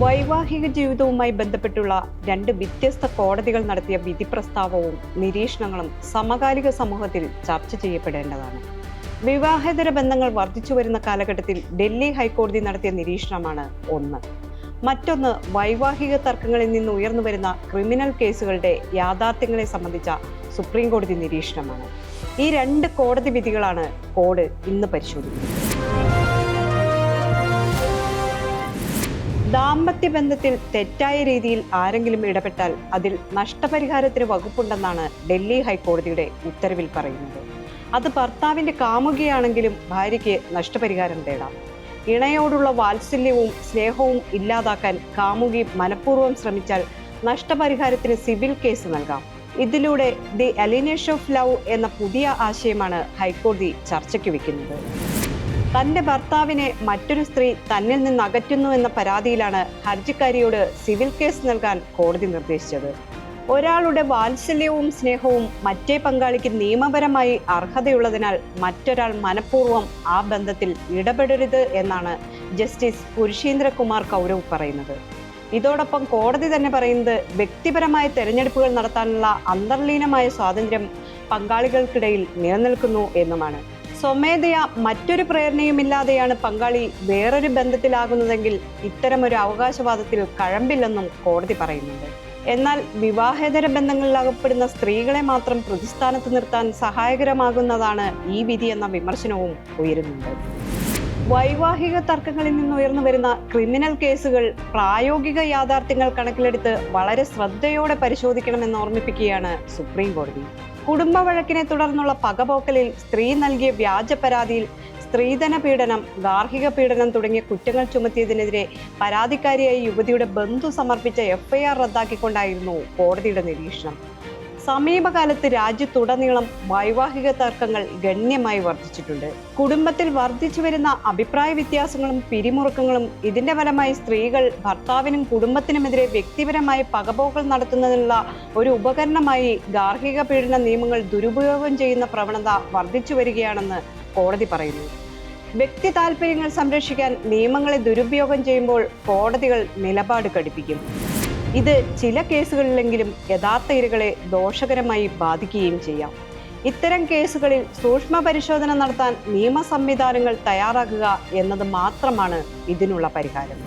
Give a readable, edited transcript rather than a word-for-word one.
വൈവാഹിക ജീവിതവുമായി ബന്ധപ്പെട്ടുള്ള രണ്ട് വ്യത്യസ്ത കോടതികൾ നടത്തിയ വിധി പ്രസ്താവവും നിരീക്ഷണങ്ങളും സമകാലിക സമൂഹത്തിൽ ചർച്ച ചെയ്യപ്പെടേണ്ടതാണ്. വിവാഹേതര ബന്ധങ്ങൾ വർദ്ധിച്ചു വരുന്ന കാലഘട്ടത്തിൽ ഡൽഹി ഹൈക്കോടതി നടത്തിയ നിരീക്ഷണമാണ് ഒന്ന്. മറ്റൊന്ന് വൈവാഹിക തർക്കങ്ങളിൽ നിന്ന് ഉയർന്നു വരുന്ന ക്രിമിനൽ കേസുകളുടെ യാഥാർത്ഥ്യങ്ങളെ സംബന്ധിച്ച സുപ്രീം കോടതി നിരീക്ഷണമാണ്. ഈ രണ്ട് കോടതി വിധികളാണ് കോഡ് ഇന്ന് പരിശോധിക്കുന്നത്. ദാമ്പത്യ ബന്ധത്തിൽ തെറ്റായ രീതിയിൽ ആരെങ്കിലും ഇടപെട്ടാൽ അതിൽ നഷ്ടപരിഹാരത്തിന് വകുപ്പുണ്ടെന്നാണ് ഡൽഹി ഹൈക്കോടതിയുടെ ഉത്തരവിൽ പറയുന്നത്. അത് ഭർത്താവിന്റെ കാമുകിയാണെങ്കിലും ഭാര്യയ്ക്ക് നഷ്ടപരിഹാരം തേടാം. ഇണയോടുള്ള വാത്സല്യവും സ്നേഹവും ഇല്ലാതാക്കാൻ കാമുകി മനഃപൂർവ്വം ശ്രമിച്ചാൽ നഷ്ടപരിഹാരത്തിന് സിവിൽ കേസ് നൽകാം. ഇതിലൂടെ ദി അലിനേഷൻ ഓഫ് ലവ് എന്ന പുതിയ ആശയമാണ് ഹൈക്കോടതി ചർച്ചയ്ക്ക് വെക്കുന്നത്. തന്റെ ഭർത്താവിനെ മറ്റൊരു സ്ത്രീ തന്നിൽ നിന്ന് അകറ്റുന്നു എന്ന പരാതിയിലാണ് ഹർജിക്കാരിയോട് സിവിൽ കേസ് നൽകാൻ കോടതി നിർദ്ദേശിച്ചത്. ഒരാളുടെ വാത്സല്യവും സ്നേഹവും മറ്റേ പങ്കാളിക്ക് നിയമപരമായി അർഹതയുള്ളതിനാൽ മറ്റൊരാൾ മനഃപൂർവ്വം ആ ബന്ധത്തിൽ ഇടപെടരുത് എന്നാണ് ജസ്റ്റിസ് പുരുഷേന്ദ്ര കുമാർ കൗരവ് പറയുന്നത്. ഇതോടൊപ്പം കോടതി തന്നെ പറയുന്നത് വ്യക്തിപരമായ തെരഞ്ഞെടുപ്പുകൾ നടത്താനുള്ള അന്തർലീനമായ സ്വാതന്ത്ര്യം പങ്കാളികൾക്കിടയിൽ നിലനിൽക്കുന്നു എന്നുമാണ്. സ്വമേധയാ മറ്റൊരു പ്രേരണയുമില്ലാതെയാണ് പങ്കാളി വേറൊരു ബന്ധത്തിലാകുന്നതെങ്കിൽ ഇത്തരമൊരു അവകാശവാദത്തിൽ കഴമ്പില്ലെന്നും കോടതി പറയുന്നുണ്ട്. എന്നാൽ വിവാഹേതര ബന്ധങ്ങളിൽ അകപ്പെടുന്ന സ്ത്രീകളെ മാത്രം പ്രതിസ്ഥാനത്ത് നിർത്താൻ സഹായകരമാകുന്നതാണ് ഈ വിധി എന്ന വിമർശനവും ഉയരുന്നുണ്ട്. വൈവാഹിക തർക്കങ്ങളിൽ നിന്ന് ഉയർന്നു വരുന്ന ക്രിമിനൽ കേസുകൾ പ്രായോഗിക യാഥാർത്ഥ്യങ്ങൾ കണക്കിലെടുത്ത് വളരെ ശ്രദ്ധയോടെ പരിശോധിക്കണമെന്ന് ഓർമ്മിപ്പിക്കുകയാണ് സുപ്രീം കോടതി. കുടുംബ വഴക്കിനെ തുടർന്നുള്ള പകപോക്കലിൽ സ്ത്രീ നൽകിയ വ്യാജ പരാതിയിൽ സ്ത്രീധന പീഡനം, ഗാർഹിക പീഡനം തുടങ്ങിയ കുറ്റങ്ങൾ ചുമത്തിയതിനെതിരെ പരാതിക്കാരിയായ യുവതിയുടെ ബന്ധു സമർപ്പിച്ച FIR റദ്ദാക്കിക്കൊണ്ടായിരുന്നു കോടതിയുടെ നിരീക്ഷണം. സമീപകാലത്ത് രാജ്യത്തുടനീളം വൈവാഹിക തർക്കങ്ങൾ ഗണ്യമായി വർദ്ധിച്ചിട്ടുണ്ട്. കുടുംബത്തിൽ വർദ്ധിച്ചു വരുന്ന അഭിപ്രായ വ്യത്യാസങ്ങളും പിരിമുറുക്കങ്ങളും ഇതിന്റെ ഫലമായി സ്ത്രീകൾ ഭർത്താവിനും കുടുംബത്തിനുമെതിരെ വ്യക്തിപരമായി പകപോക്കൽ നടത്തുന്നതിനുള്ള ഒരു ഉപകരണമായി ഗാർഹിക പീഡന നിയമങ്ങൾ ദുരുപയോഗം ചെയ്യുന്ന പ്രവണത വർദ്ധിച്ചു വരികയാണെന്ന് കോടതി പറയുന്നു. വ്യക്തി താൽപര്യങ്ങൾ സംരക്ഷിക്കാൻ നിയമങ്ങളെ ദുരുപയോഗം ചെയ്യുമ്പോൾ കോടതികൾ നിലപാട് കടുപ്പിക്കും. ഇത് ചില കേസുകളിലെങ്കിലും യഥാർത്ഥ ഇരകളെ ദോഷകരമായി ബാധിക്കുകയും ചെയ്യാം. ഇത്തരം കേസുകളിൽ സൂക്ഷ്മ പരിശോധന നടത്താൻ നിയമ സംവിധാനങ്ങൾ തയ്യാറാക്കുക എന്നത് മാത്രമാണ് ഇതിനുള്ള പരിഹാരം.